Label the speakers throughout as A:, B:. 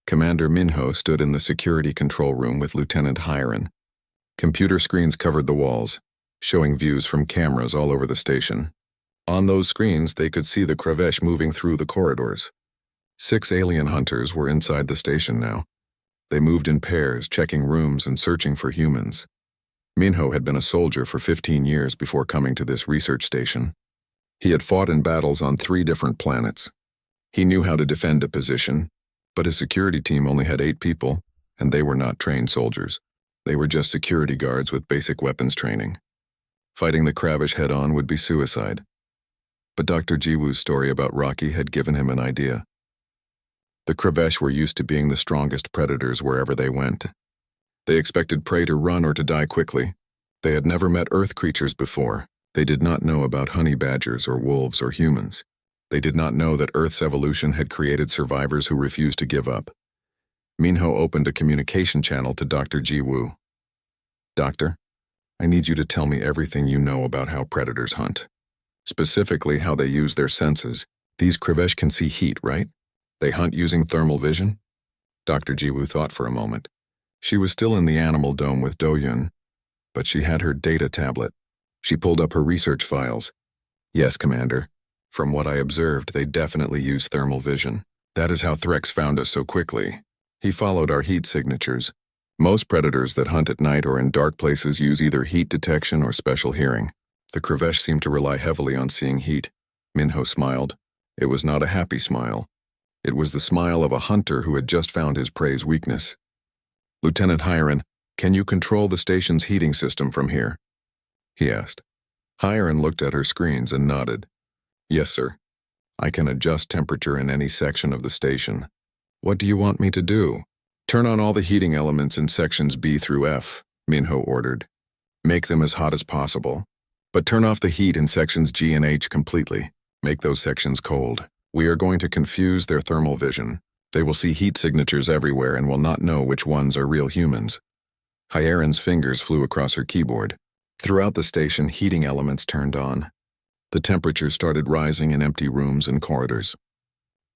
A: Commander Minho stood in the security control room with Lieutenant Hiren. Computer screens covered the walls, showing views from cameras all over the station. On those screens, they could see the Kravesh moving through the corridors. 6 alien hunters were inside the station now. They moved in pairs, checking rooms and searching for humans. Minho had been a soldier for 15 years before coming to this research station. He had fought in battles on 3 different planets. He knew how to defend a position, but his security team only had 8 people, and they were not trained soldiers. They were just security guards with basic weapons training. Fighting the Kravesh head-on would be suicide. But Dr. Jiwoo's story about Rocky had given him an idea. The Kravesh were used to being the strongest predators wherever they went. They expected prey to run or to die quickly. They had never met Earth creatures before. They did not know about honey badgers or wolves or humans. They did not know that Earth's evolution had created survivors who refused to give up. Minho opened a communication channel to Dr. Jiwoo. "Doctor, I need you to tell me everything you know about how predators hunt. Specifically, how they use their senses. These Kravesh can see heat, right? They hunt using thermal vision?" Dr. Jiwoo thought for a moment. She was still in the animal dome with Do-Yun, but she had her data tablet. She pulled up her research files. "Yes, Commander. From what I observed, they definitely use thermal vision. That is how Threx found us so quickly. He followed our heat signatures. Most predators that hunt at night or in dark places use either heat detection or special hearing. The Kravesh seem to rely heavily on seeing heat." Minho smiled. It was not a happy smile. It was the smile of a hunter who had just found his prey's weakness. "Lieutenant Hiren, can you control the station's heating system from here?" he asked. Hiren looked at her screens and nodded. "Yes, sir. I can adjust temperature in any section of the station." "What do you want me to do?" "Turn on all the heating elements in sections B through F," Minho ordered. "Make them as hot as possible. But turn off the heat in sections G and H completely. Make those sections cold. We are going to confuse their thermal vision. They will see heat signatures everywhere and will not know which ones are real humans." Hiren's fingers flew across her keyboard. Throughout the station, heating elements turned on. The temperature started rising in empty rooms and corridors.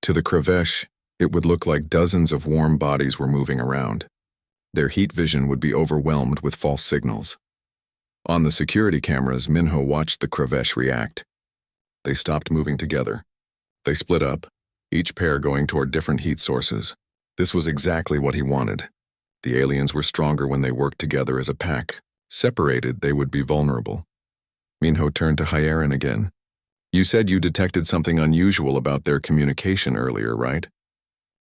A: To the Kravesh, it would look like dozens of warm bodies were moving around. Their heat vision would be overwhelmed with false signals. On the security cameras, Minho watched the Kravesh react. They stopped moving together. They split up, each pair going toward different heat sources. This was exactly what he wanted. The aliens were stronger when they worked together as a pack. Separated, they would be vulnerable. Minho turned to Hiren again. "You said you detected something unusual about their communication earlier, right?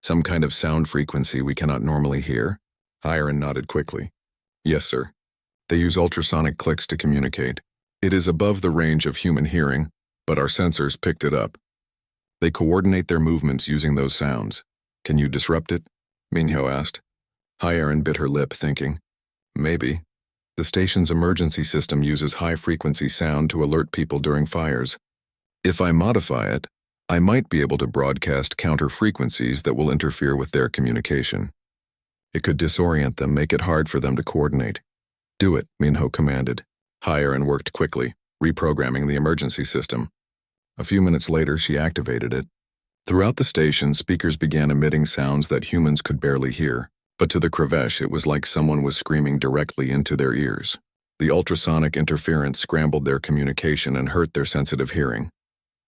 A: Some kind of sound frequency we cannot normally hear?" Hiren nodded quickly. "Yes, sir. They use ultrasonic clicks to communicate. It is above the range of human hearing, but our sensors picked it up. They coordinate their movements using those sounds. Can you disrupt it?" Minho asked. Hiren bit her lip, thinking, "Maybe. The station's emergency system uses high-frequency sound to alert people during fires. If I modify it, I might be able to broadcast counter-frequencies that will interfere with their communication. It could disorient them, make it hard for them to coordinate." "Do it," Minho commanded. Hiren worked quickly, reprogramming the emergency system. A few minutes later, she activated it. Throughout the station, speakers began emitting sounds that humans could barely hear, but to the Kravesh, it was like someone was screaming directly into their ears. The ultrasonic interference scrambled their communication and hurt their sensitive hearing.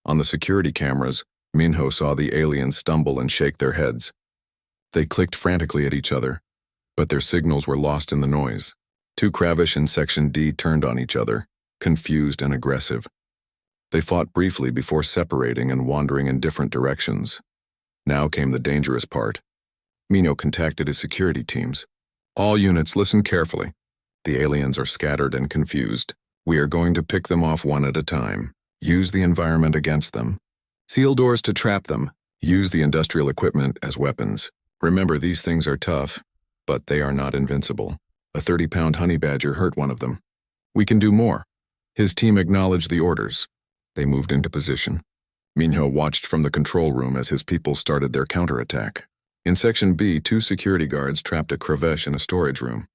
A: On the security cameras, Minho saw the aliens stumble and shake their heads. They clicked frantically at each other, but their signals were lost in the noise. 2 Kravesh in Section D turned on each other, confused and aggressive. They fought briefly before separating and wandering in different directions. Now came the dangerous part. Minho contacted his security teams. "All units, listen carefully. The aliens are scattered and confused. We are going to pick them off one at a time. Use the environment against them. Seal doors to trap them. Use the industrial equipment as weapons. Remember, these things are tough, but they are not invincible. A 30-pound honey badger hurt one of them. We can do more." His team acknowledged the orders. They moved into position. Minho watched from the control room as his people started their counterattack. In Section B, 2 security guards trapped a Kravesh in a storage room.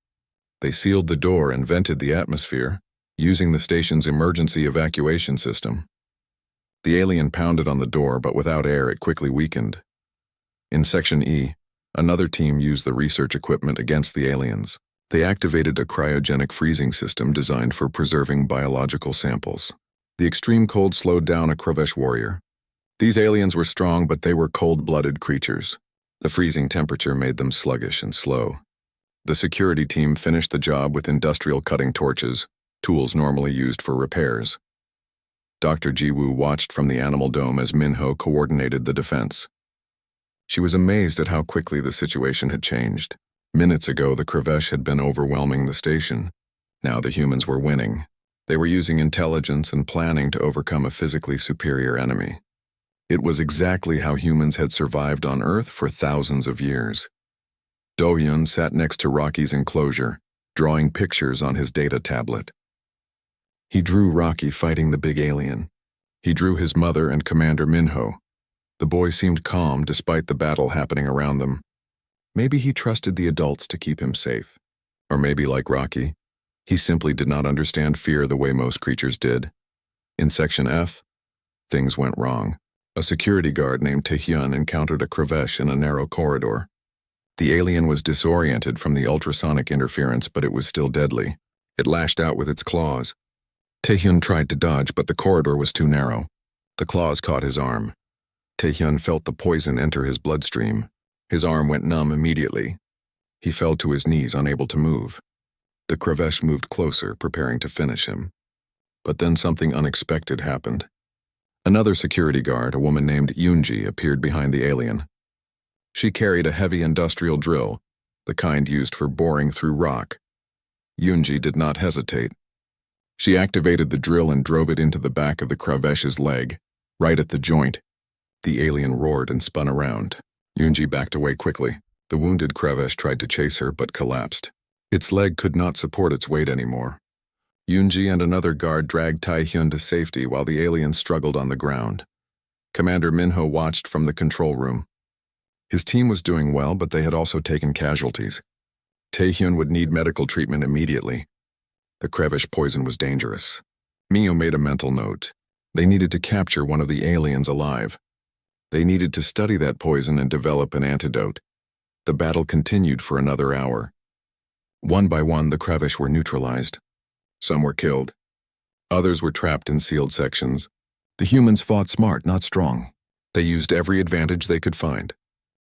A: They sealed the door and vented the atmosphere, using the station's emergency evacuation system. The alien pounded on the door, but without air, it quickly weakened. In Section E, Another team used the research equipment against the aliens. They activated a cryogenic freezing system designed for preserving biological samples. The extreme cold slowed down a Kravesh warrior. These aliens were strong, but they were cold-blooded creatures. The freezing temperature made them sluggish and slow. The security team finished the job with industrial cutting torches, tools normally used for repairs. Dr. Jiwoo watched from the animal dome as Minho coordinated the defense. She was amazed at how quickly the situation had changed. Minutes ago, the Kravesh had been overwhelming the station. Now the humans were winning. They were using intelligence and planning to overcome a physically superior enemy. It was exactly how humans had survived on Earth for thousands of years. Do-hyun sat next to Rocky's enclosure, drawing pictures on his data tablet. He drew Rocky fighting the big alien. He drew his mother and Commander Minho. The boy seemed calm despite the battle happening around them. Maybe he trusted the adults to keep him safe. Or maybe, like Rocky, he simply did not understand fear the way most creatures did. In Section F, things went wrong. A security guard named Tae-hyun encountered a Kravesh in a narrow corridor. The alien was disoriented from the ultrasonic interference, but it was still deadly. It lashed out with its claws. Tae-hyun tried to dodge, but the corridor was too narrow. The claws caught his arm. Tae-hyun felt the poison enter his bloodstream. His arm went numb immediately. He fell to his knees, unable to move. The Kravesh moved closer, preparing to finish him. But then something unexpected happened. Another security guard, a woman named Yoonji, appeared behind the alien. She carried a heavy industrial drill, the kind used for boring through rock. Yoonji did not hesitate. She activated the drill and drove it into the back of the Kravesh's leg, right at the joint. The alien roared and spun around. Yoonji backed away quickly. The wounded Kravesh tried to chase her, but collapsed. Its leg could not support its weight anymore. Yoonji and another guard dragged Tae-hyun to safety while the alien struggled on the ground. Commander Minho watched from the control room. His team was doing well, but they had also taken casualties. Tae-hyun would need medical treatment immediately. The Kravesh poison was dangerous. Mio made a mental note. They needed to capture one of the aliens alive. They needed to study that poison and develop an antidote. The battle continued for another hour. One by one, the Kravesh were neutralized. Some were killed. Others were trapped in sealed sections. The humans fought smart, not strong. They used every advantage they could find.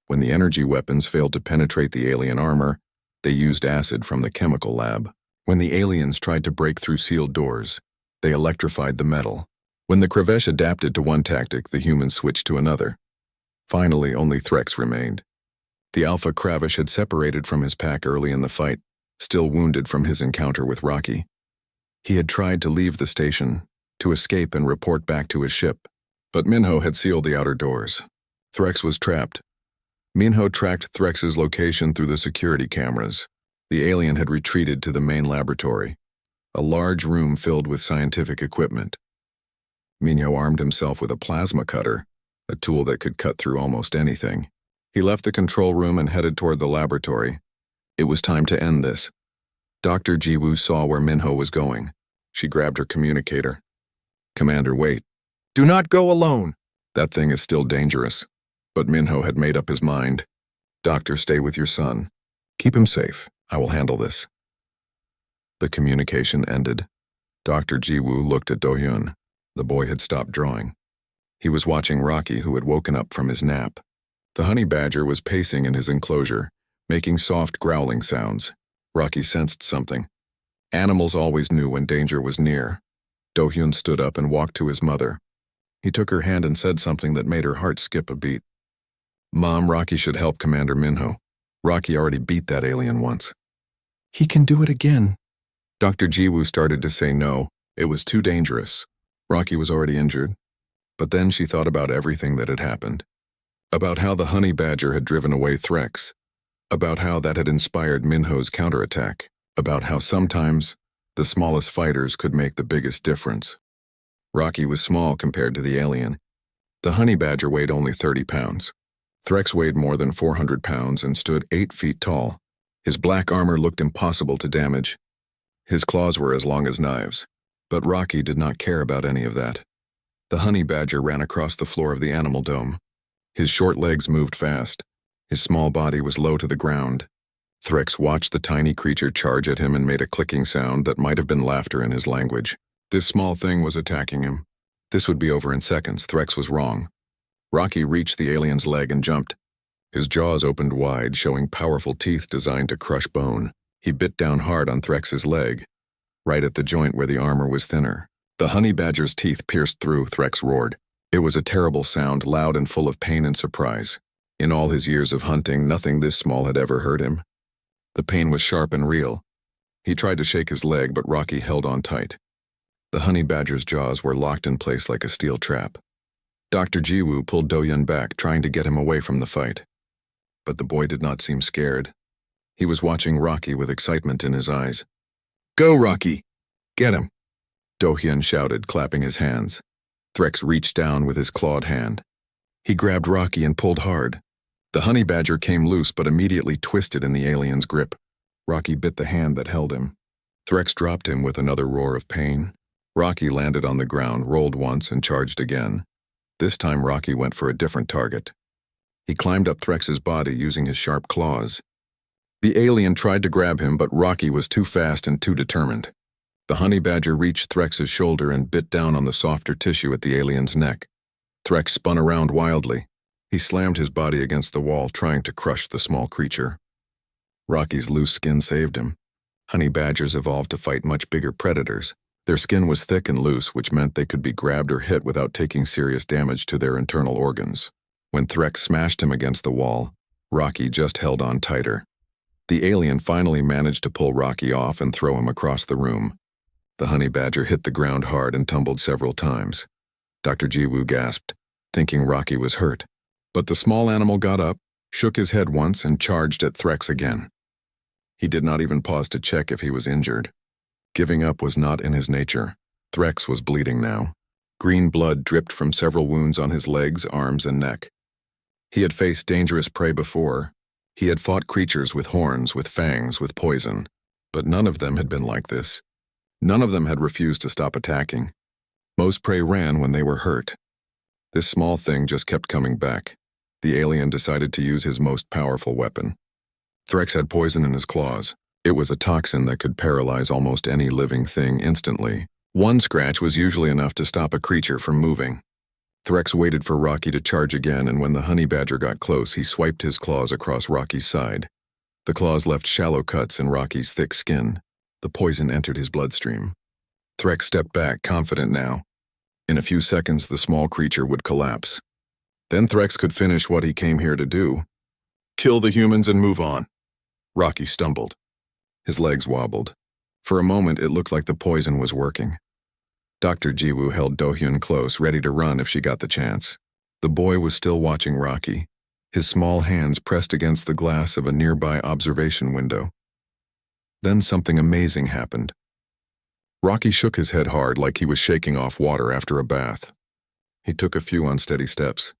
A: When the energy weapons failed to penetrate the alien armor, they used acid from the chemical lab. When the aliens tried to break through sealed doors, they electrified the metal. When the Kravesh adapted to one tactic, the humans switched to another. Finally, only Threx remained. The Alpha Kravesh had separated from his pack early in the fight, still wounded from his encounter with Rocky. He had tried to leave the station, to escape and report back to his ship, but Minho had sealed the outer doors. Threx was trapped. Minho tracked Threx's location through the security cameras. The alien had retreated to the main laboratory, a large room filled with scientific equipment. Minho armed himself with a plasma cutter, a tool that could cut through almost anything. He left the control room and headed toward the laboratory. It was time to end this. Dr. Jiwoo saw where Minho was going. She grabbed her communicator. "Commander, wait. Do not go alone. That thing is still dangerous." But Minho had made up his mind. "Doctor, stay with your son. Keep him safe. I will handle this." The communication ended. Dr. Jiwoo looked at Do-hyun. The boy had stopped drawing. He was watching Rocky, who had woken up from his nap. The honey badger was pacing in his enclosure, making soft growling sounds. Rocky sensed something. Animals always knew when danger was near. Do-hyun stood up and walked to his mother. He took her hand and said something that made her heart skip a beat. "Mom, Rocky should help Commander Minho. Rocky already beat that alien once." "He can do it again." Dr. Jiwoo started to say no. It was too dangerous. Rocky was already injured. But then she thought about everything that had happened. About how the honey badger had driven away Threx. About how that had inspired Minho's counterattack. About how sometimes the smallest fighters could make the biggest difference. Rocky was small compared to the alien. The honey badger weighed only 30 pounds. Threx weighed more than 400 pounds and stood 8 feet tall. His black armor looked impossible to damage. His claws were as long as knives. But Rocky did not care about any of that. The honey badger ran across the floor of the animal dome. His short legs moved fast. His small body was low to the ground. Threx watched the tiny creature charge at him and made a clicking sound that might have been laughter in his language. This small thing was attacking him. This would be over in seconds. Threx was wrong. Rocky reached the alien's leg and jumped. His jaws opened wide, showing powerful teeth designed to crush bone. He bit down hard on Threx's leg, right at the joint where the armor was thinner. The honey badger's teeth pierced through. Threx roared. It was a terrible sound, loud and full of pain and surprise. In all his years of hunting, nothing this small had ever hurt him. The pain was sharp and real. He tried to shake his leg, but Rocky held on tight. The honey badger's jaws were locked in place like a steel trap. Dr. Jiwoo pulled Do-Yun back, trying to get him away from the fight. But the boy did not seem scared. He was watching Rocky with excitement in his eyes. "Go, Rocky! Get him!" Do-Hyun shouted, clapping his hands. Threx reached down with his clawed hand. He grabbed Rocky and pulled hard. The honey badger came loose but immediately twisted in the alien's grip. Rocky bit the hand that held him. Threx dropped him with another roar of pain. Rocky landed on the ground, rolled once, and charged again. This time Rocky went for a different target. He climbed up Threx's body using his sharp claws. The alien tried to grab him, but Rocky was too fast and too determined. The honey badger reached Threx's shoulder and bit down on the softer tissue at the alien's neck. Threx spun around wildly. He slammed his body against the wall, trying to crush the small creature. Rocky's loose skin saved him. Honey badgers evolved to fight much bigger predators. Their skin was thick and loose, which meant they could be grabbed or hit without taking serious damage to their internal organs. When Threx smashed him against the wall, Rocky just held on tighter. The alien finally managed to pull Rocky off and throw him across the room. The honey badger hit the ground hard and tumbled several times. Dr. Jiwoo gasped, thinking Rocky was hurt. But the small animal got up, shook his head once, and charged at Threx again. He did not even pause to check if he was injured. Giving up was not in his nature. Threx was bleeding now. Green blood dripped from several wounds on his legs, arms, and neck. He had faced dangerous prey before. He had fought creatures with horns, with fangs, with poison. But none of them had been like this. None of them had refused to stop attacking. Most prey ran when they were hurt. This small thing just kept coming back. The alien decided to use his most powerful weapon. Threx had poison in his claws. It was a toxin that could paralyze almost any living thing instantly. One scratch was usually enough to stop a creature from moving. Threx waited for Rocky to charge again, and when the honey badger got close, he swiped his claws across Rocky's side. The claws left shallow cuts in Rocky's thick skin. The poison entered his bloodstream. Threx stepped back, confident now. In a few seconds, the small creature would collapse. Then Threx could finish what he came here to do. Kill the humans and move on. Rocky stumbled. His legs wobbled. For a moment, it looked like the poison was working. Dr. Jiwoo held Do-Hyun close, ready to run if she got the chance. The boy was still watching Rocky, his small hands pressed against the glass of a nearby observation window. Then something amazing happened. Rocky shook his head hard like he was shaking off water after a bath. He took a few unsteady steps.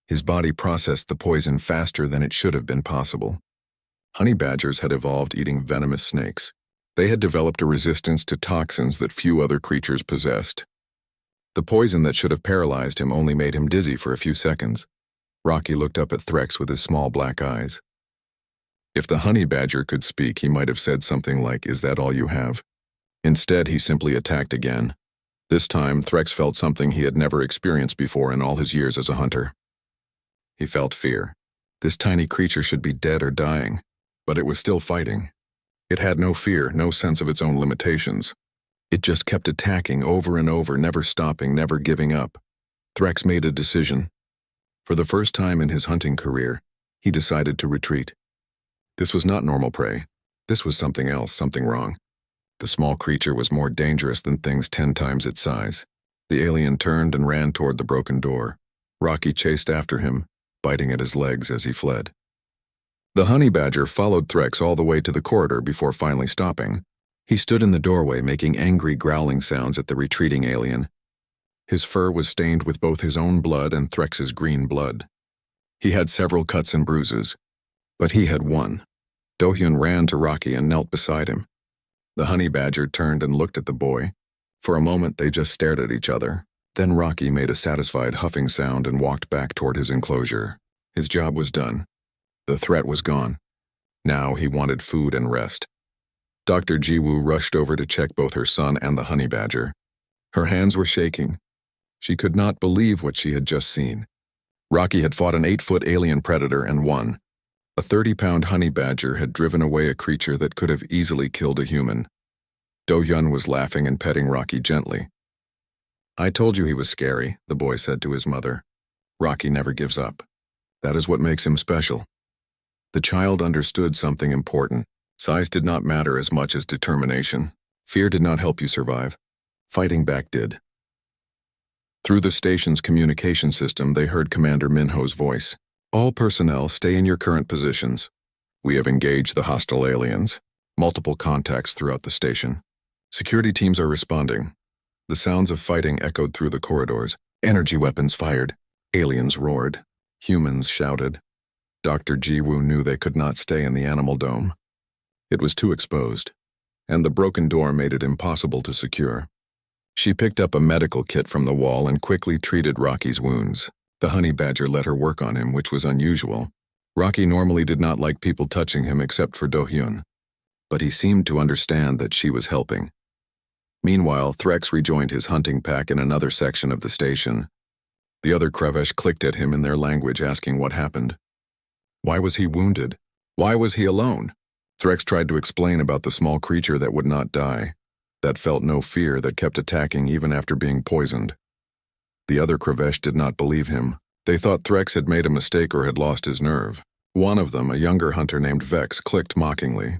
A: His body processed the poison faster than it should have been possible. Honey badgers had evolved eating venomous snakes. They had developed a resistance to toxins that few other creatures possessed. The poison that should have paralyzed him only made him dizzy for a few seconds. Rocky looked up at Threx with his small black eyes. If the honey badger could speak, he might have said something like, "Is that all you have?" Instead, he simply attacked again. This time, Threx felt something he had never experienced before in all his years as a hunter. He felt fear. This tiny creature should be dead or dying, but it was still fighting. It had no fear, no sense of its own limitations. It just kept attacking over and over, never stopping, never giving up. Threx made a decision. For the first time in his hunting career, he decided to retreat. This was not normal prey. This was something else, something wrong. The small creature was more dangerous than things 10 times its size. The alien turned and ran toward the broken door. Rocky chased after him, biting at his legs as he fled. The honey badger followed Threx all the way to the corridor before finally stopping. He stood in the doorway making angry growling sounds at the retreating alien. His fur was stained with both his own blood and Threx's green blood. He had several cuts and bruises, but he had won. Do-Hyun ran to Rocky and knelt beside him. The honey badger turned and looked at the boy. For a moment they just stared at each other. Then Rocky made a satisfied huffing sound and walked back toward his enclosure. His job was done. The threat was gone. Now he wanted food and rest. Dr. Jiwoo rushed over to check both her son and the honey badger. Her hands were shaking. She could not believe what she had just seen. Rocky had fought an 8-foot alien predator and won. A 30-pound honey badger had driven away a creature that could have easily killed a human. Do-hyun was laughing and petting Rocky gently. "I told you he was scary," the boy said to his mother. "Rocky never gives up. That is what makes him special." The child understood something important. Size did not matter as much as determination. Fear did not help you survive. Fighting back did. Through the station's communication system, they heard Commander Minho's voice. "All personnel, stay in your current positions. We have engaged the hostile aliens. Multiple contacts throughout the station. Security teams are responding." The sounds of fighting echoed through the corridors. Energy weapons fired. Aliens roared. Humans shouted. Dr. Jiwoo knew they could not stay in the animal dome. It was too exposed, and the broken door made it impossible to secure. She picked up a medical kit from the wall and quickly treated Rocky's wounds. The honey badger let her work on him, which was unusual. Rocky normally did not like people touching him except for Do-hyun, but he seemed to understand that she was helping. Meanwhile, Threx rejoined his hunting pack in another section of the station. The other Krevesh clicked at him in their language, asking what happened. Why was he wounded? Why was he alone? Threx tried to explain about the small creature that would not die, that felt no fear, that kept attacking even after being poisoned. The other Krevesh did not believe him. They thought Threx had made a mistake or had lost his nerve. One of them, a younger hunter named Vex, clicked mockingly.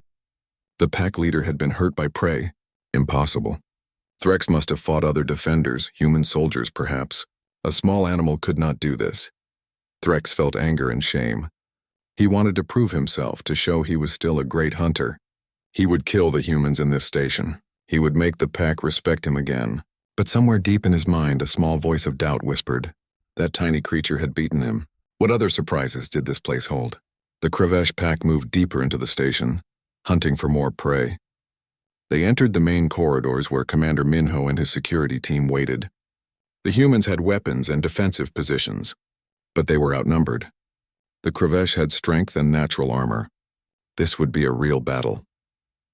A: The pack leader had been hurt by prey. Impossible. Threx must have fought other defenders, human soldiers perhaps. A small animal could not do this. Threx felt anger and shame. He wanted to prove himself, to show he was still a great hunter. He would kill the humans in this station. He would make the pack respect him again. But somewhere deep in his mind, a small voice of doubt whispered. That tiny creature had beaten him. What other surprises did this place hold? The Krevesh pack moved deeper into the station, hunting for more prey. They entered the main corridors where Commander Minho and his security team waited. The humans had weapons and defensive positions, but they were outnumbered. The Krevesh had strength and natural armor. This would be a real battle.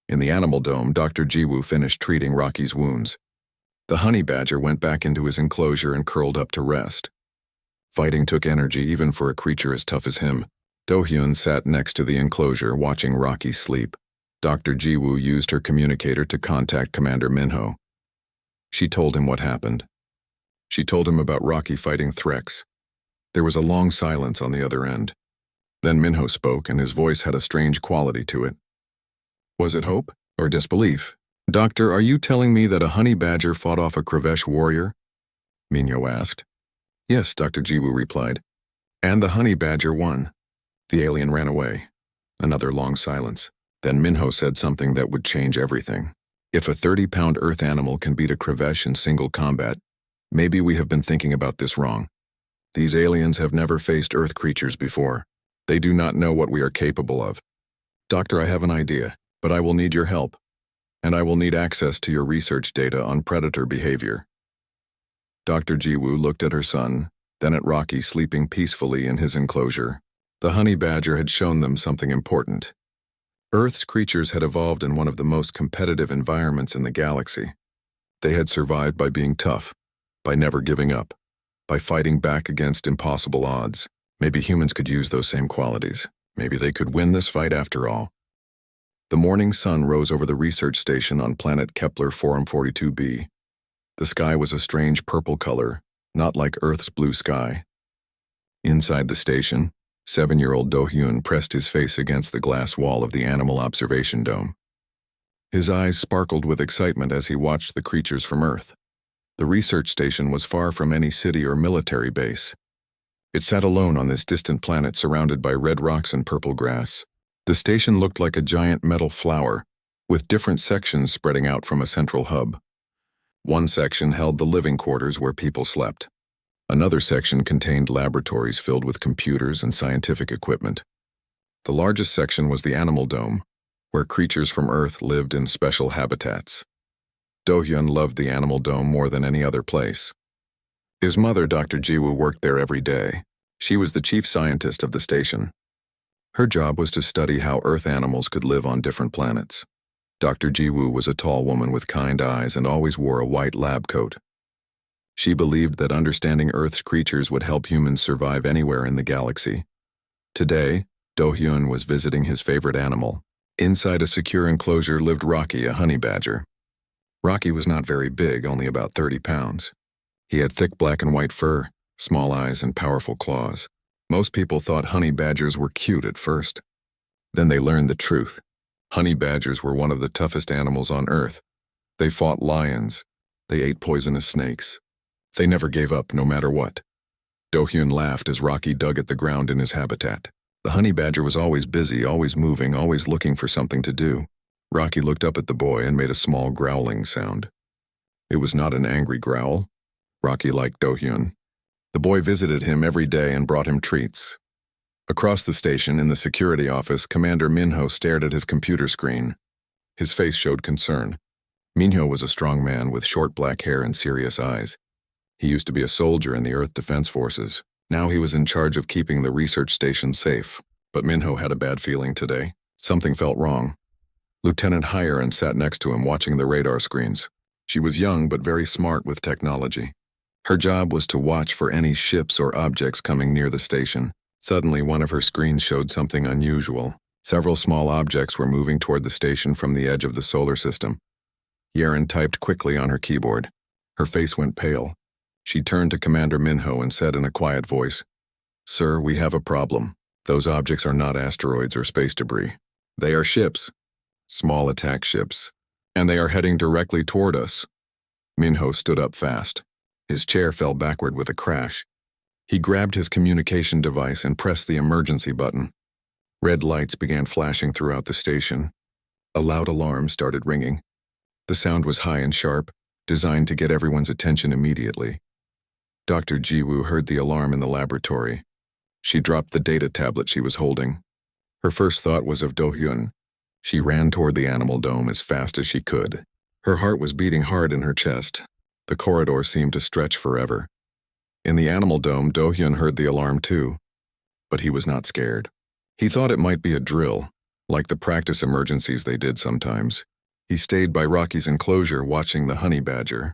A: In the animal dome, Dr. Jiwoo finished treating Rocky's wounds. The honey badger went back into his enclosure and curled up to rest. Fighting took energy even for a creature as tough as him. Do-hyun sat next to the enclosure, watching Rocky sleep. Dr. Jiwoo used her communicator to contact Commander Minho. She told him what happened. She told him about Rocky fighting Threx. There was a long silence on the other end. Then Minho spoke, and his voice had a strange quality to it. Was it hope or disbelief? "Doctor, are you telling me that a honey badger fought off a Krevesh warrior?" Minho asked. "Yes," Dr. Jiwoo replied. "And the honey badger won. The alien ran away." Another long silence. Then Minho said something that would change everything. "If a 30-pound Earth animal can beat a Krevesh in single combat, maybe we have been thinking about this wrong. These aliens have never faced Earth creatures before. They do not know what we are capable of. Doctor, I have an idea, but I will need your help. And I will need access to your research data on predator behavior." Dr. Jiwoo looked at her son, then at Rocky sleeping peacefully in his enclosure. The honey badger had shown them something important. Earth's creatures had evolved in one of the most competitive environments in the galaxy. They had survived by being tough, by never giving up, by fighting back against impossible odds. Maybe humans could use those same qualities. Maybe they could win this fight after all. The morning sun rose over the research station on planet Kepler 442b. The sky was a strange purple color, not like Earth's blue sky. Inside the station, 7-year-old Do-hyun pressed his face against the glass wall of the animal observation dome. His eyes sparkled with excitement as he watched the creatures from Earth. The research station was far from any city or military base. It sat alone on this distant planet surrounded by red rocks and purple grass. The station looked like a giant metal flower, with different sections spreading out from a central hub. One section held the living quarters where people slept. Another section contained laboratories filled with computers and scientific equipment. The largest section was the animal dome, where creatures from Earth lived in special habitats. Do-hyun loved the animal dome more than any other place. His mother, Dr. Jiwoo, worked there every day. She was the chief scientist of the station. Her job was to study how Earth animals could live on different planets. Dr. Jiwoo was a tall woman with kind eyes and always wore a white lab coat. She believed that understanding Earth's creatures would help humans survive anywhere in the galaxy. Today, Do-hyun was visiting his favorite animal. Inside a secure enclosure lived Rocky, a honey badger. Rocky was not very big, only about 30 pounds. He had thick black and white fur, small eyes, and powerful claws. Most people thought honey badgers were cute at first. Then they learned the truth. Honey badgers were one of the toughest animals on Earth. They fought lions. They ate poisonous snakes. They never gave up, no matter what. Do-hyun laughed as Rocky dug at the ground in his habitat. The honey badger was always busy, always moving, always looking for something to do. Rocky looked up at the boy and made a small growling sound. It was not an angry growl. Rocky liked Do-hyun. The boy visited him every day and brought him treats. Across the station, in the security office, Commander Minho stared at his computer screen. His face showed concern. Minho was a strong man with short black hair and serious eyes. He used to be a soldier in the Earth Defense Forces. Now he was in charge of keeping the research station safe. But Minho had a bad feeling today. Something felt wrong. Lieutenant Hiren sat next to him watching the radar screens. She was young but very smart with technology. Her job was to watch for any ships or objects coming near the station. Suddenly, one of her screens showed something unusual. Several small objects were moving toward the station from the edge of the solar system. Yeren typed quickly on her keyboard. Her face went pale. She turned to Commander Minho and said in a quiet voice, "Sir, we have a problem. Those objects are not asteroids or space debris. They are ships. Small attack ships. And they are heading directly toward us." Minho stood up fast. His chair fell backward with a crash. He grabbed his communication device and pressed the emergency button. Red lights began flashing throughout the station. A loud alarm started ringing. The sound was high and sharp, designed to get everyone's attention immediately. Dr. Jiwoo heard the alarm in the laboratory. She dropped the data tablet she was holding. Her first thought was of Do-hyun. She ran toward the animal dome as fast as she could. Her heart was beating hard in her chest. The corridor seemed to stretch forever. In the animal dome, Do-hyun heard the alarm too. But he was not scared. He thought it might be a drill, like the practice emergencies they did sometimes. He stayed by Rocky's enclosure watching the honey badger.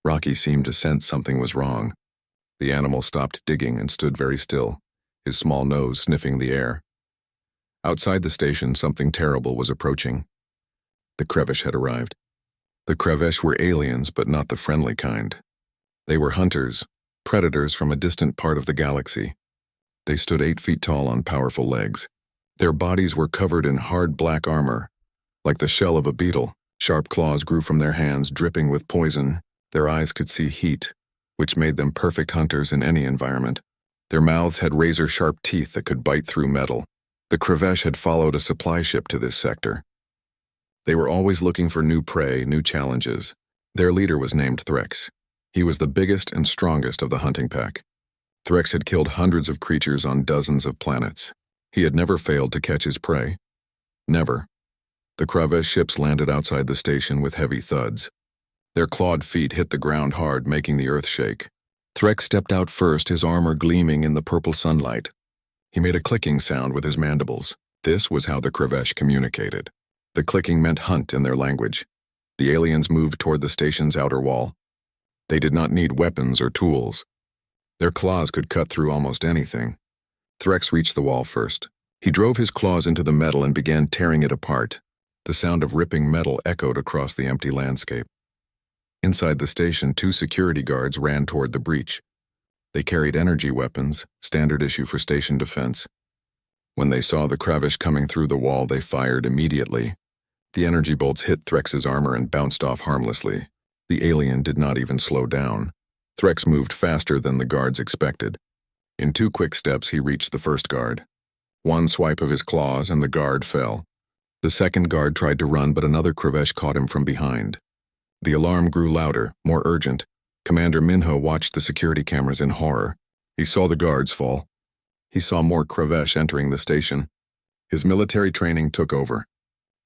A: Rocky seemed to sense something was wrong. The animal stopped digging and stood very still, his small nose sniffing the air. Outside the station, something terrible was approaching. The Krevesh had arrived. The Krevesh were aliens, but not the friendly kind. They were hunters, predators from a distant part of the galaxy. They stood 8 feet tall on powerful legs. Their bodies were covered in hard black armor. Like the shell of a beetle, sharp claws grew from their hands, dripping with poison. Their eyes could see heat, which made them perfect hunters in any environment. Their mouths had razor-sharp teeth that could bite through metal. The Krevesh had followed a supply ship to this sector. They were always looking for new prey, new challenges. Their leader was named Threx. He was the biggest and strongest of the hunting pack. Threx had killed hundreds of creatures on dozens of planets. He had never failed to catch his prey. Never. The Krevesh ships landed outside the station with heavy thuds. Their clawed feet hit the ground hard, making the earth shake. Threx stepped out first, his armor gleaming in the purple sunlight. He made a clicking sound with his mandibles. This was how the Krevesh communicated. The clicking meant hunt in their language. The aliens moved toward the station's outer wall. They did not need weapons or tools. Their claws could cut through almost anything. Threx reached the wall first. He drove his claws into the metal and began tearing it apart. The sound of ripping metal echoed across the empty landscape. Inside the station, 2 security guards ran toward the breach. They carried energy weapons, standard issue for station defense. When they saw the Krevesh coming through the wall, they fired immediately. The energy bolts hit Threx's armor and bounced off harmlessly. The alien did not even slow down. Threx moved faster than the guards expected. In 2 quick steps, he reached the first guard. One swipe of his claws and the guard fell. The second guard tried to run, but another Krevesh caught him from behind. The alarm grew louder, more urgent. Commander Minho watched the security cameras in horror. He saw the guards fall. He saw more Krevesh entering the station. His military training took over.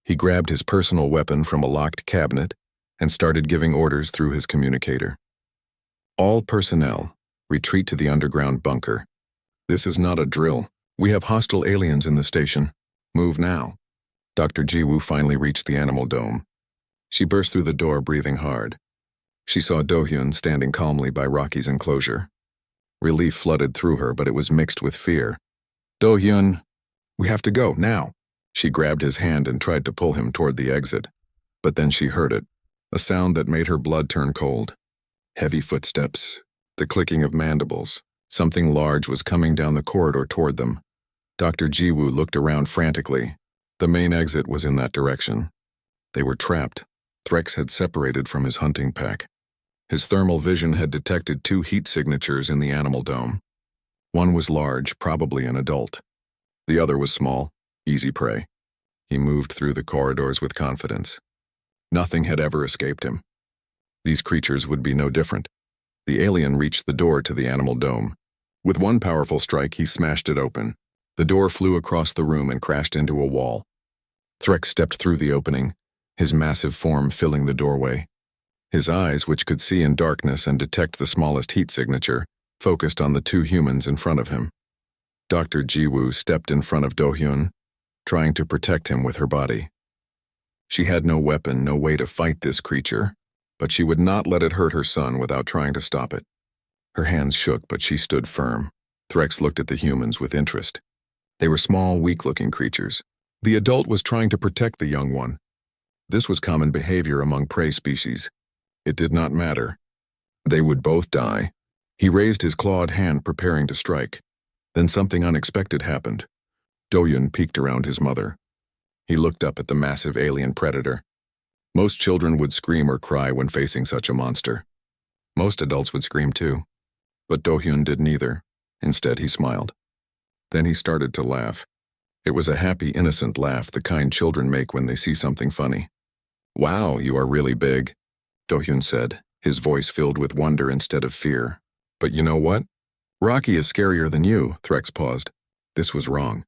A: He grabbed his personal weapon from a locked cabinet and started giving orders through his communicator. All personnel, retreat to the underground bunker. This is not a drill. We have hostile aliens in the station. Move now. Dr. Jiwoo finally reached the animal dome. She burst through the door, breathing hard. She saw Do-hyun standing calmly by Rocky's enclosure. Relief flooded through her, but it was mixed with fear. Do-hyun, we have to go, now. She grabbed his hand and tried to pull him toward the exit. But then she heard it, a sound that made her blood turn cold. Heavy footsteps, the clicking of mandibles. Something large was coming down the corridor toward them. Dr. Jiwoo looked around frantically. The main exit was in that direction. They were trapped. Threx had separated from his hunting pack. His thermal vision had detected 2 heat signatures in the animal dome. One was large, probably an adult. The other was small, easy prey. He moved through the corridors with confidence. Nothing had ever escaped him. These creatures would be no different. The alien reached the door to the animal dome. With one powerful strike, he smashed it open. The door flew across the room and crashed into a wall. Threx stepped through the opening, his massive form filling the doorway. His eyes, which could see in darkness and detect the smallest heat signature, focused on the 2 humans in front of him. Dr. Jiwoo stepped in front of Do-hyun, trying to protect him with her body. She had no weapon, no way to fight this creature, but she would not let it hurt her son without trying to stop it. Her hands shook, but she stood firm. Threx looked at the humans with interest. They were small, weak-looking creatures. The adult was trying to protect the young one. This was common behavior among prey species. It did not matter. They would both die. He raised his clawed hand, preparing to strike. Then something unexpected happened. Do-hyun peeked around his mother. He looked up at the massive alien predator. Most children would scream or cry when facing such a monster. Most adults would scream too. But Do-hyun did neither. Instead, he smiled. Then he started to laugh. It was a happy, innocent laugh, the kind children make when they see something funny. "Wow, you are really big," Do-hyun said, his voice filled with wonder instead of fear. "But you know what? Rocky is scarier than you." Threx paused. This was wrong.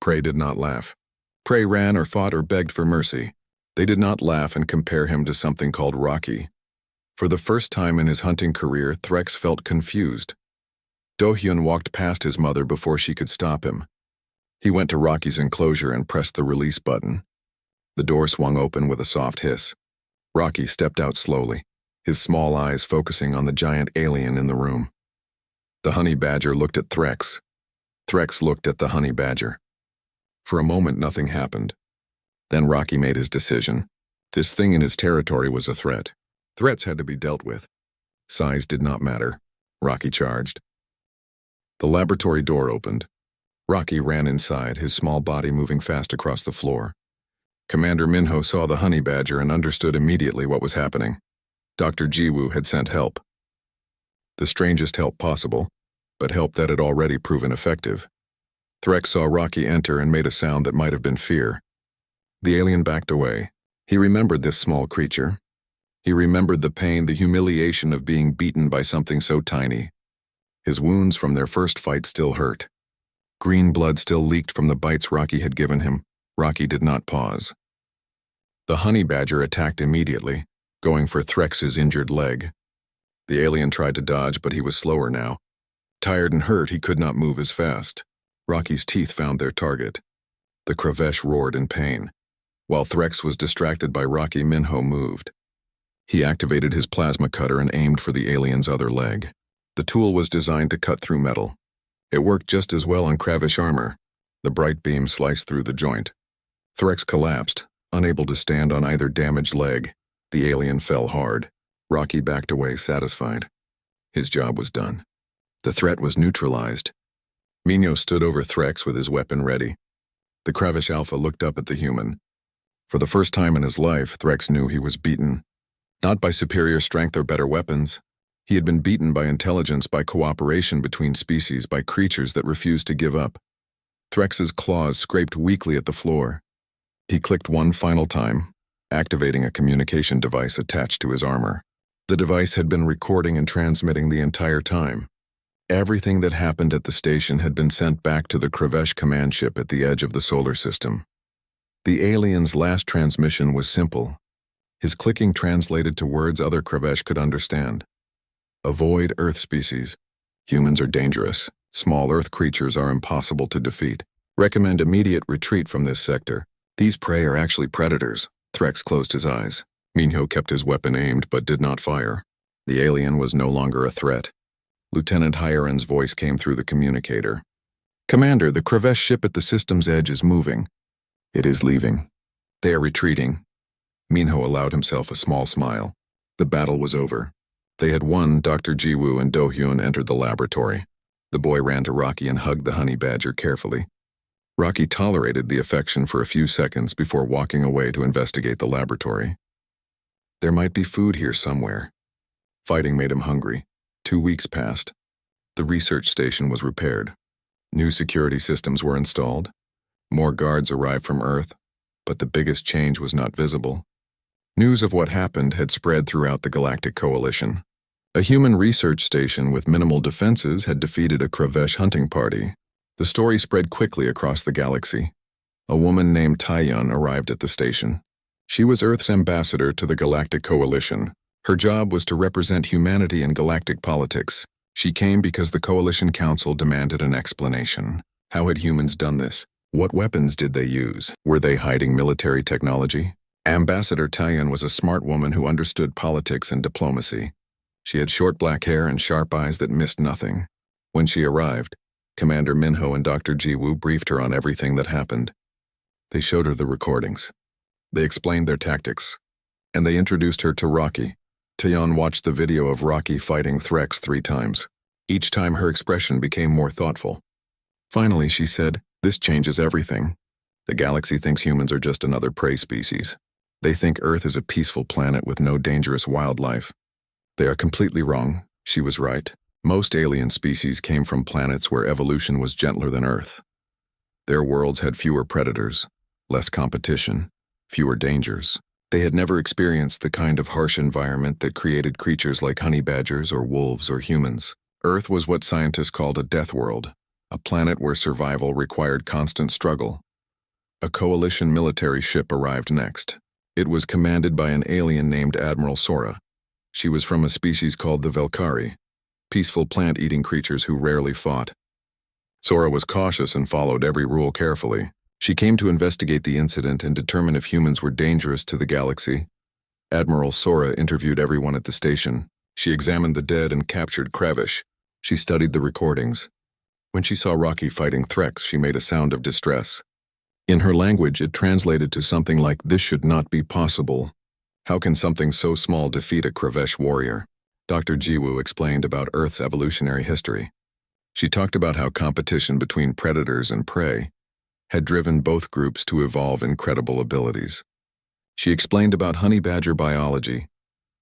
A: Prey did not laugh. Prey ran or fought or begged for mercy. They did not laugh and compare him to something called Rocky. For the first time in his hunting career, Threx felt confused. Do-hyun walked past his mother before she could stop him. He went to Rocky's enclosure and pressed the release button. The door swung open with a soft hiss. Rocky stepped out slowly, his small eyes focusing on the giant alien in the room. The honey badger looked at Threx. Threx looked at the honey badger. For a moment, nothing happened. Then Rocky made his decision. This thing in his territory was a threat. Threats had to be dealt with. Size did not matter. Rocky charged. The laboratory door opened. Rocky ran inside, his small body moving fast across the floor. Commander Minho saw the honey badger and understood immediately what was happening. Dr. Jiwoo had sent help. The strangest help possible, but help that had already proven effective. Threx saw Rocky enter and made a sound that might have been fear. The alien backed away. He remembered this small creature. He remembered the pain, the humiliation of being beaten by something so tiny. His wounds from their first fight still hurt. Green blood still leaked from the bites Rocky had given him. Rocky did not pause. The honey badger attacked immediately, going for Threx's injured leg. The alien tried to dodge, but he was slower now. Tired and hurt, he could not move as fast. Rocky's teeth found their target. The Kravesh roared in pain. While Threx was distracted by Rocky, Minho moved. He activated his plasma cutter and aimed for the alien's other leg. The tool was designed to cut through metal. It worked just as well on Kravesh armor. The bright beam sliced through the joint. Threx collapsed, unable to stand on either damaged leg. The alien fell hard. Rocky backed away, satisfied. His job was done. The threat was neutralized. Minho stood over Threx with his weapon ready. The Kravesh Alpha looked up at the human. For the first time in his life, Threx knew he was beaten. Not by superior strength or better weapons. He had been beaten by intelligence, by cooperation between species, by creatures that refused to give up. Threx's claws scraped weakly at the floor. He clicked one final time, activating a communication device attached to his armor. The device had been recording and transmitting the entire time. Everything that happened at the station had been sent back to the Kravesh command ship at the edge of the solar system. The alien's last transmission was simple. His clicking translated to words other Kravesh could understand. Avoid Earth species. Humans are dangerous. Small Earth creatures are impossible to defeat. Recommend immediate retreat from this sector. These prey are actually predators. Threx closed his eyes. Minho kept his weapon aimed but did not fire. The alien was no longer a threat. Lieutenant Hiren's voice came through the communicator. Commander, the Kravesh ship at the system's edge is moving. It is leaving. They are retreating. Minho allowed himself a small smile. The battle was over. They had won. Dr. Jiwoo and Do-hyun entered the laboratory. The boy ran to Rocky and hugged the honey badger carefully. Rocky tolerated the affection for a few seconds before walking away to investigate the laboratory. There might be food here somewhere. Fighting made him hungry. 2 weeks passed. The research station was repaired. New security systems were installed. More guards arrived from Earth, but the biggest change was not visible. News of what happened had spread throughout the Galactic Coalition. A human research station with minimal defenses had defeated a Kravesh hunting party. The story spread quickly across the galaxy. A woman named Taeyun arrived at the station. She was Earth's ambassador to the Galactic Coalition. Her job was to represent humanity in galactic politics. She came because the Coalition Council demanded an explanation. How had humans done this? What weapons did they use? Were they hiding military technology? Ambassador Taeyun was a smart woman who understood politics and diplomacy. She had short black hair and sharp eyes that missed nothing. When she arrived, Commander Minho and Dr. Jiwoo briefed her on everything that happened. They showed her the recordings. They explained their tactics. And they introduced her to Rocky. Taeyun watched the video of Rocky fighting Threx 3 times. Each time her expression became more thoughtful. Finally, she said, "This changes everything. The galaxy thinks humans are just another prey species. They think Earth is a peaceful planet with no dangerous wildlife. They are completely wrong." She was right. Most alien species came from planets where evolution was gentler than Earth. Their worlds had fewer predators, less competition, fewer dangers. They had never experienced the kind of harsh environment that created creatures like honey badgers or wolves or humans. Earth was what scientists called a death world, a planet where survival required constant struggle. A coalition military ship arrived next. It was commanded by an alien named Admiral Sora. She was from a species called the Velkari, peaceful plant-eating creatures who rarely fought. Sora was cautious and followed every rule carefully. She came to investigate the incident and determine if humans were dangerous to the galaxy. Admiral Sora interviewed everyone at the station. She examined the dead and captured Kravesh. She studied the recordings. When she saw Rocky fighting Threx, she made a sound of distress. In her language, it translated to something like, "This should not be possible. How can something so small defeat a Kravesh warrior?" Dr. Jiwoo explained about Earth's evolutionary history. She talked about how competition between predators and prey had driven both groups to evolve incredible abilities. She explained about honey badger biology,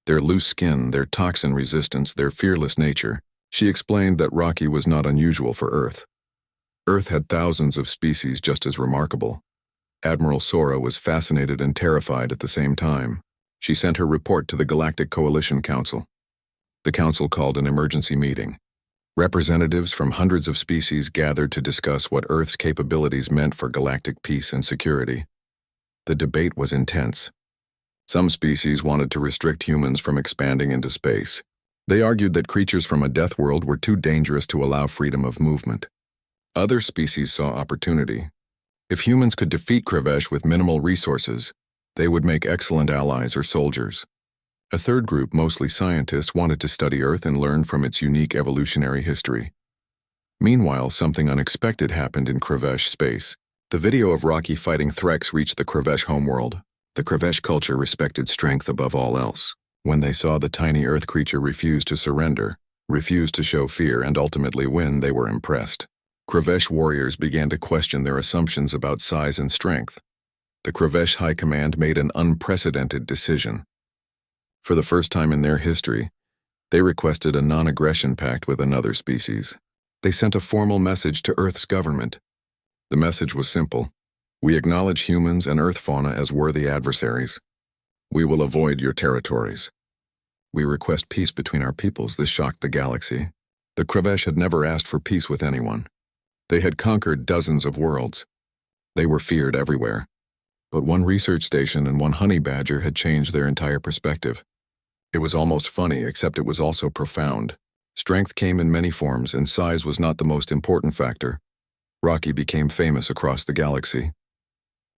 A: their loose skin, their toxin resistance, their fearless nature. She explained that Rocky was not unusual for Earth. Earth had thousands of species just as remarkable. Admiral Sora was fascinated and terrified at the same time. She sent her report to the Galactic Coalition Council. The council called an emergency meeting. Representatives from hundreds of species gathered to discuss what Earth's capabilities meant for galactic peace and security. The debate was intense. Some species wanted to restrict humans from expanding into space. They argued that creatures from a death world were too dangerous to allow freedom of movement. Other species saw opportunity. If humans could defeat Kravesh with minimal resources, they would make excellent allies or soldiers. A third group, mostly scientists, wanted to study Earth and learn from its unique evolutionary history. Meanwhile, something unexpected happened in Kravesh space. The video of Rocky fighting Threx reached the Kravesh homeworld. The Kravesh culture respected strength above all else. When they saw the tiny Earth creature refuse to surrender, refuse to show fear, and ultimately win, they were impressed. Kravesh warriors began to question their assumptions about size and strength. The Kravesh High Command made an unprecedented decision. For the first time in their history, they requested a non-aggression pact with another species. They sent a formal message to Earth's government. The message was simple. "We acknowledge humans and Earth fauna as worthy adversaries. We will avoid your territories. We request peace between our peoples." This shocked the galaxy. The Kravesh had never asked for peace with anyone. They had conquered dozens of worlds. They were feared everywhere. But one research station and one honey badger had changed their entire perspective. It was almost funny, except it was also profound. Strength came in many forms, and size was not the most important factor. Rocky became famous across the galaxy.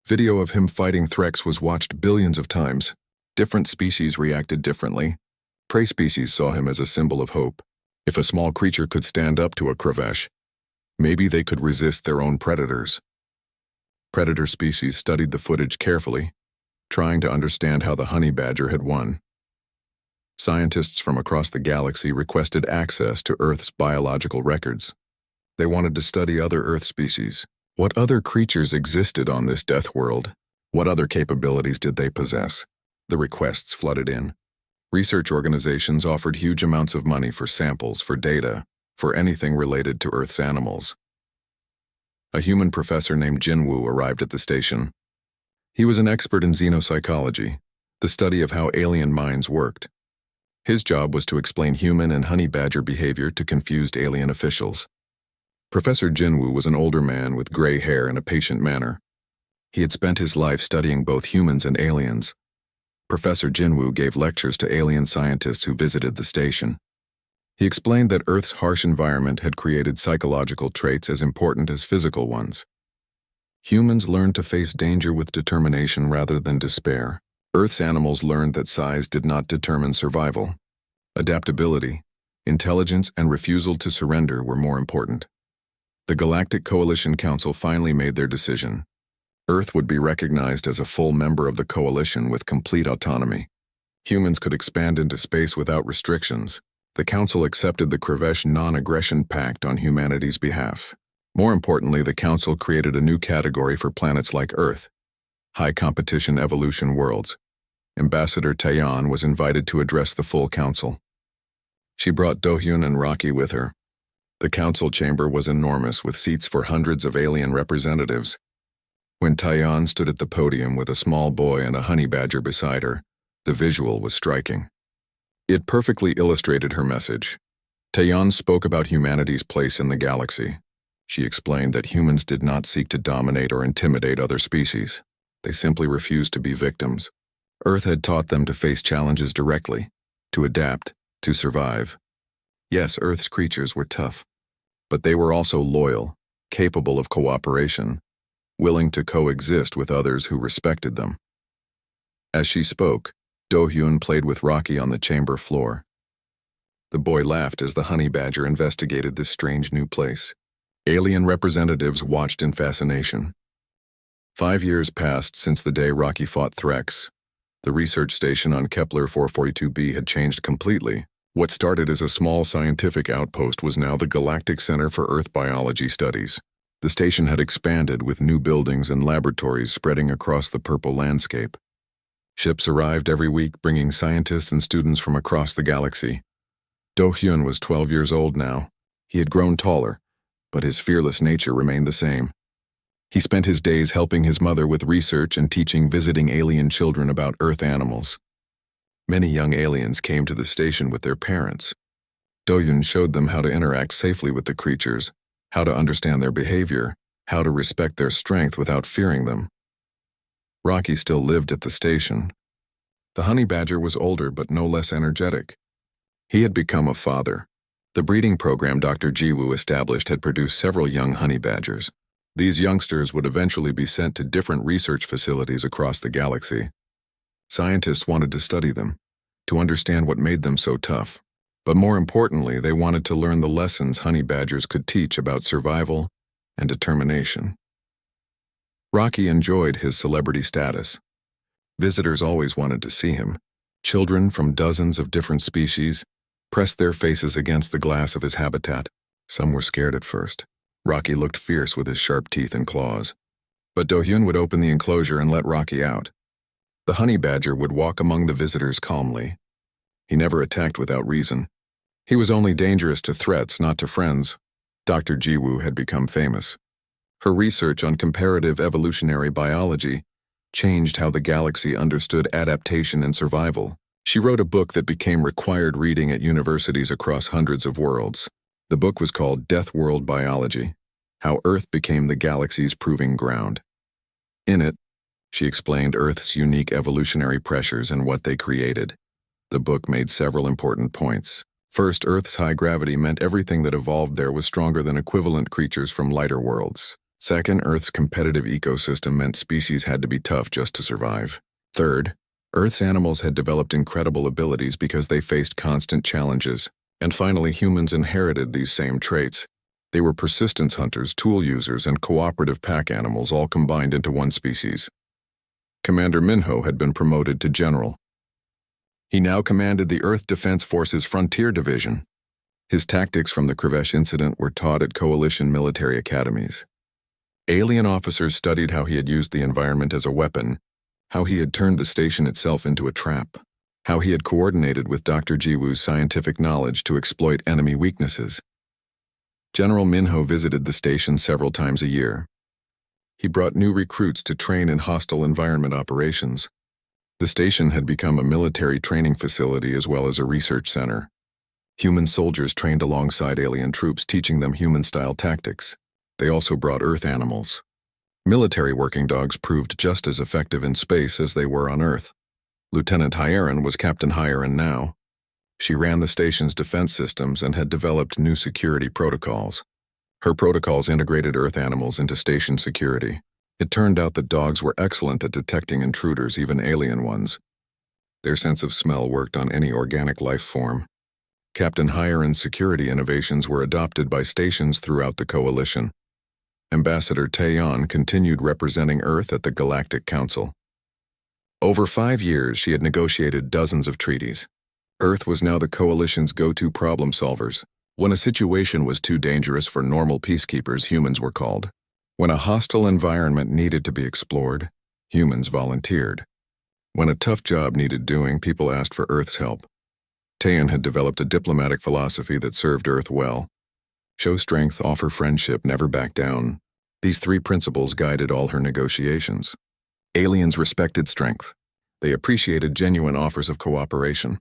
A: Video of him fighting Threx was watched billions of times. Different species reacted differently. Prey species saw him as a symbol of hope. If a small creature could stand up to a Kravesh, maybe they could resist their own predators. Predator species studied the footage carefully, trying to understand how the honey badger had won. Scientists from across the galaxy requested access to Earth's biological records. They wanted to study other Earth species. What other creatures existed on this death world? What other capabilities did they possess? The requests flooded in. Research organizations offered huge amounts of money for samples, for data, for anything related to Earth's animals. A human professor named Jinwoo arrived at the station. He was an expert in xenopsychology, the study of how alien minds worked. His job was to explain human and honey badger behavior to confused alien officials. Professor Jinwoo was an older man with gray hair and a patient manner. He had spent his life studying both humans and aliens. Professor Jinwoo gave lectures to alien scientists who visited the station. He explained that Earth's harsh environment had created psychological traits as important as physical ones. Humans learned to face danger with determination rather than despair. Earth's animals learned that size did not determine survival. Adaptability, intelligence, and refusal to surrender were more important. The Galactic Coalition Council finally made their decision. Earth would be recognized as a full member of the coalition with complete autonomy. Humans could expand into space without restrictions. The Council accepted the Kravesh Non-Aggression Pact on humanity's behalf. More importantly, the Council created a new category for planets like Earth: high-competition evolution worlds. Ambassador Taeyeon was invited to address the full council. She brought Do-hyun and Rocky with her. The council chamber was enormous, with seats for hundreds of alien representatives. When Taeyeon stood at the podium with a small boy and a honey badger beside her, the visual was striking. It perfectly illustrated her message. Taeyeon spoke about humanity's place in the galaxy. She explained that humans did not seek to dominate or intimidate other species. They simply refused to be victims. Earth had taught them to face challenges directly, to adapt, to survive. Yes, Earth's creatures were tough, but they were also loyal, capable of cooperation, willing to coexist with others who respected them. As she spoke, Do-hyun played with Rocky on the chamber floor. The boy laughed as the honey badger investigated this strange new place. Alien representatives watched in fascination. 5 years passed since the day Rocky fought Threx. The research station on Kepler 442b had changed completely. What started as a small scientific outpost was now the Galactic Center for Earth Biology Studies. The station had expanded with new buildings and laboratories spreading across the purple landscape. Ships arrived every week, bringing scientists and students from across the galaxy. Do-hyun was 12 years old now. He had grown taller, but his fearless nature remained the same. He spent his days helping his mother with research and teaching visiting alien children about Earth animals. Many young aliens came to the station with their parents. Do-hyun showed them how to interact safely with the creatures, how to understand their behavior, how to respect their strength without fearing them. Rocky still lived at the station. The honey badger was older but no less energetic. He had become a father. The breeding program Dr. Jiwoo established had produced several young honey badgers. These youngsters would eventually be sent to different research facilities across the galaxy. Scientists wanted to study them, to understand what made them so tough. But more importantly, they wanted to learn the lessons honey badgers could teach about survival and determination. Rocky enjoyed his celebrity status. Visitors always wanted to see him. Children from dozens of different species pressed their faces against the glass of his habitat. Some were scared at first. Rocky looked fierce with his sharp teeth and claws. But Do-hyun would open the enclosure and let Rocky out. The honey badger would walk among the visitors calmly. He never attacked without reason. He was only dangerous to threats, not to friends. Dr. Jiwoo had become famous. Her research on comparative evolutionary biology changed how the galaxy understood adaptation and survival. She wrote a book that became required reading at universities across hundreds of worlds. The book was called Death World Biology: How Earth Became the Galaxy's Proving Ground. In it, she explained Earth's unique evolutionary pressures and what they created. The book made several important points. First, Earth's high gravity meant everything that evolved there was stronger than equivalent creatures from lighter worlds. Second, Earth's competitive ecosystem meant species had to be tough just to survive. Third, Earth's animals had developed incredible abilities because they faced constant challenges. And finally, humans inherited these same traits. They were persistence hunters, tool users, and cooperative pack animals all combined into one species. Commander Minho had been promoted to general. He now commanded the Earth Defense Force's Frontier Division. His tactics from the Krivesh incident were taught at coalition military academies. Alien officers studied how he had used the environment as a weapon, how he had turned the station itself into a trap, how he had coordinated with Dr. Jiwoo's scientific knowledge to exploit enemy weaknesses. General Minho visited the station several times a year. He brought new recruits to train in hostile environment operations. The station had become a military training facility as well as a research center. Human soldiers trained alongside alien troops, teaching them human-style tactics. They also brought Earth animals. Military working dogs proved just as effective in space as they were on Earth. Lieutenant Hyeron was Captain Hyeron now. She ran the station's defense systems and had developed new security protocols. Her protocols integrated Earth animals into station security. It turned out that dogs were excellent at detecting intruders, even alien ones. Their sense of smell worked on any organic life form. Captain Hyeron's security innovations were adopted by stations throughout the coalition. Ambassador Taeyeon continued representing Earth at the Galactic Council. Over 5 years, she had negotiated dozens of treaties. Earth was now the coalition's go-to problem solvers. When a situation was too dangerous for normal peacekeepers, humans were called. When a hostile environment needed to be explored, humans volunteered. When a tough job needed doing, people asked for Earth's help. Taeyeon had developed a diplomatic philosophy that served Earth well. Show strength, offer friendship, never back down. These 3 principles guided all her negotiations. Aliens respected strength. They appreciated genuine offers of cooperation.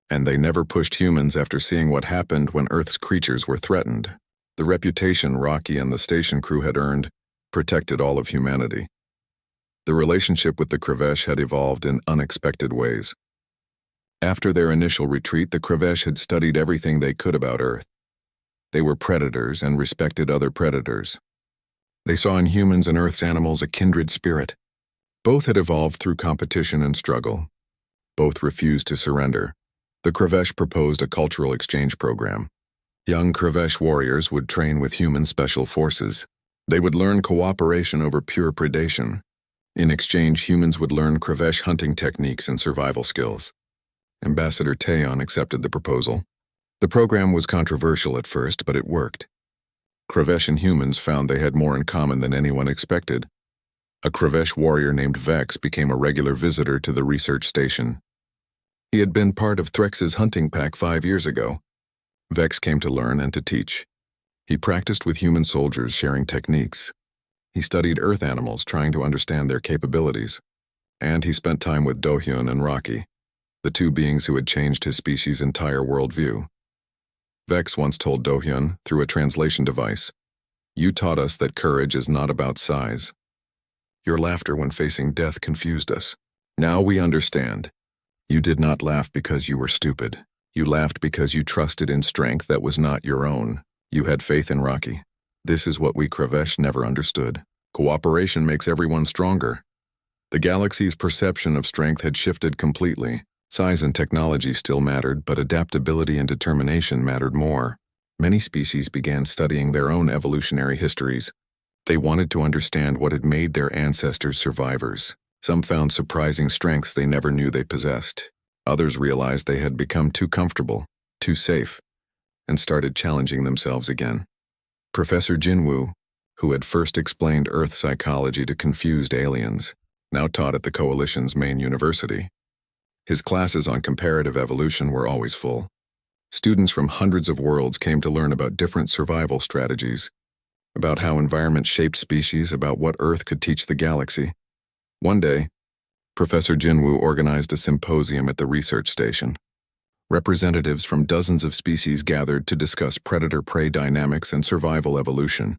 A: And they never pushed humans after seeing what happened when Earth's creatures were threatened. The reputation Rocky and the station crew had earned protected all of humanity. The relationship with the Krivesh had evolved in unexpected ways. After their initial retreat, the Krivesh had studied everything they could about Earth. They were predators and respected other predators. They saw in humans and Earth's animals a kindred spirit. Both had evolved through competition and struggle. Both refused to surrender. The Krivesh proposed a cultural exchange program. Young Krivesh warriors would train with human special forces. They would learn cooperation over pure predation. In exchange, humans would learn Krivesh hunting techniques and survival skills. Ambassador Taeyeon accepted the proposal. The program was controversial at first, but it worked. Krivesh and humans found they had more in common than anyone expected. A Krivesh warrior named Vex became a regular visitor to the research station. He had been part of Threx's hunting pack 5 years ago. Vex came to learn and to teach. He practiced with human soldiers, sharing techniques. He studied Earth animals, trying to understand their capabilities. And he spent time with Dohyun and Rocky, the 2 beings who had changed his species' entire worldview. Vex once told Dohyun, through a translation device, "You taught us that courage is not about size. Your laughter when facing death confused us. Now we understand. You did not laugh because you were stupid. You laughed because you trusted in strength that was not your own. You had faith in Rocky. This is what we Krivesh never understood. Cooperation makes everyone stronger." The galaxy's perception of strength had shifted completely. Size and technology still mattered, but adaptability and determination mattered more. Many species began studying their own evolutionary histories. They wanted to understand what had made their ancestors survivors. Some found surprising strengths they never knew they possessed. Others realized they had become too comfortable, too safe, and started challenging themselves again. Professor Jinwoo, who had first explained Earth psychology to confused aliens, now taught at the Coalition's main university. His classes on comparative evolution were always full. Students from hundreds of worlds came to learn about different survival strategies, about how environment shaped species, about what Earth could teach the galaxy. One day, Professor Jinwoo organized a symposium at the research station. Representatives from dozens of species gathered to discuss predator-prey dynamics and survival evolution.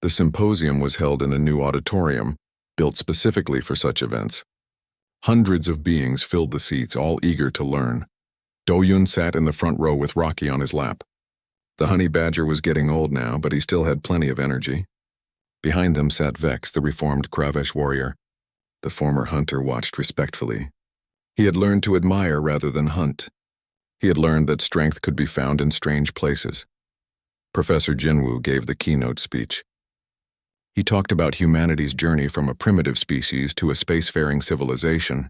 A: The symposium was held in a new auditorium, built specifically for such events. Hundreds of beings filled the seats, all eager to learn. Do-Yun sat in the front row with Rocky on his lap. The honey badger was getting old now, but he still had plenty of energy. Behind them sat Vex, the reformed Kravesh warrior. The former hunter watched respectfully. He had learned to admire rather than hunt. He had learned that strength could be found in strange places. Professor Jinwoo gave the keynote speech. He talked about humanity's journey from a primitive species to a spacefaring civilization.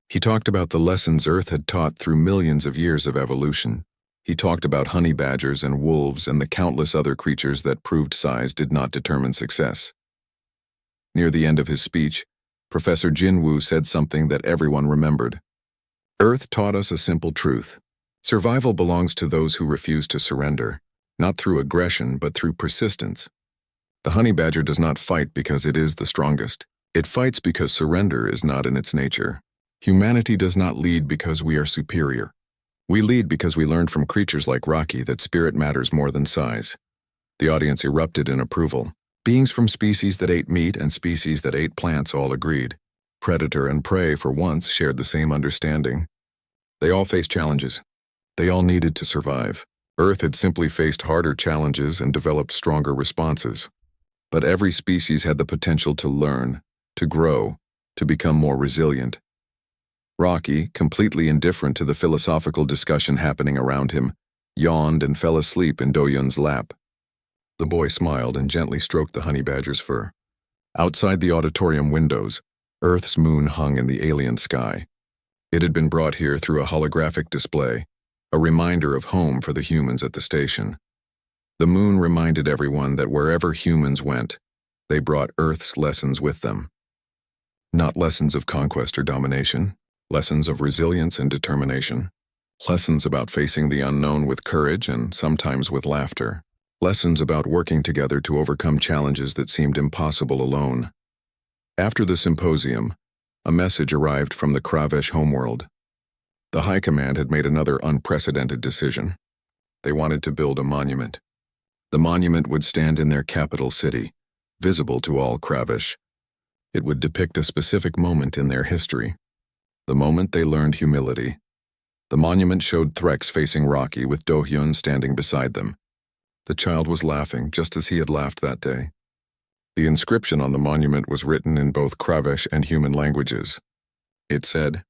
A: He talked about the lessons Earth had taught through millions of years of evolution. He talked about honey badgers and wolves and the countless other creatures that proved size did not determine success. Near the end of his speech, Professor Jinwoo said something that everyone remembered. Earth taught us a simple truth. Survival belongs to those who refuse to surrender, not through aggression but through persistence. The honey badger does not fight because it is the strongest. It fights because surrender is not in its nature. Humanity does not lead because we are superior. We lead because we learned from creatures like Rocky that spirit matters more than size. The audience erupted in approval. Beings from species that ate meat and species that ate plants all agreed. Predator and prey for once shared the same understanding. They all faced challenges. They all needed to survive. Earth had simply faced harder challenges and developed stronger responses. But every species had the potential to learn, to grow, to become more resilient. Rocky, completely indifferent to the philosophical discussion happening around him, yawned and fell asleep in Do-Yun's lap. The boy smiled and gently stroked the honey badger's fur. Outside the auditorium windows, Earth's moon hung in the alien sky. It had been brought here through a holographic display, a reminder of home for the humans at the station. The moon reminded everyone that wherever humans went, they brought Earth's lessons with them. Not lessons of conquest or domination, lessons of resilience and determination. Lessons about facing the unknown with courage and sometimes with laughter. Lessons about working together to overcome challenges that seemed impossible alone. After the symposium, a message arrived from the Kravesh homeworld. The High Command had made another unprecedented decision. They wanted to build a monument. The monument would stand in their capital city, visible to all Kravesh. It would depict a specific moment in their history. The moment they learned humility. The monument showed Threx facing Rocky with Do-Hyun standing beside them. The child was laughing just as he had laughed that day. The inscription on the monument was written in both Kravesh and human languages. It said,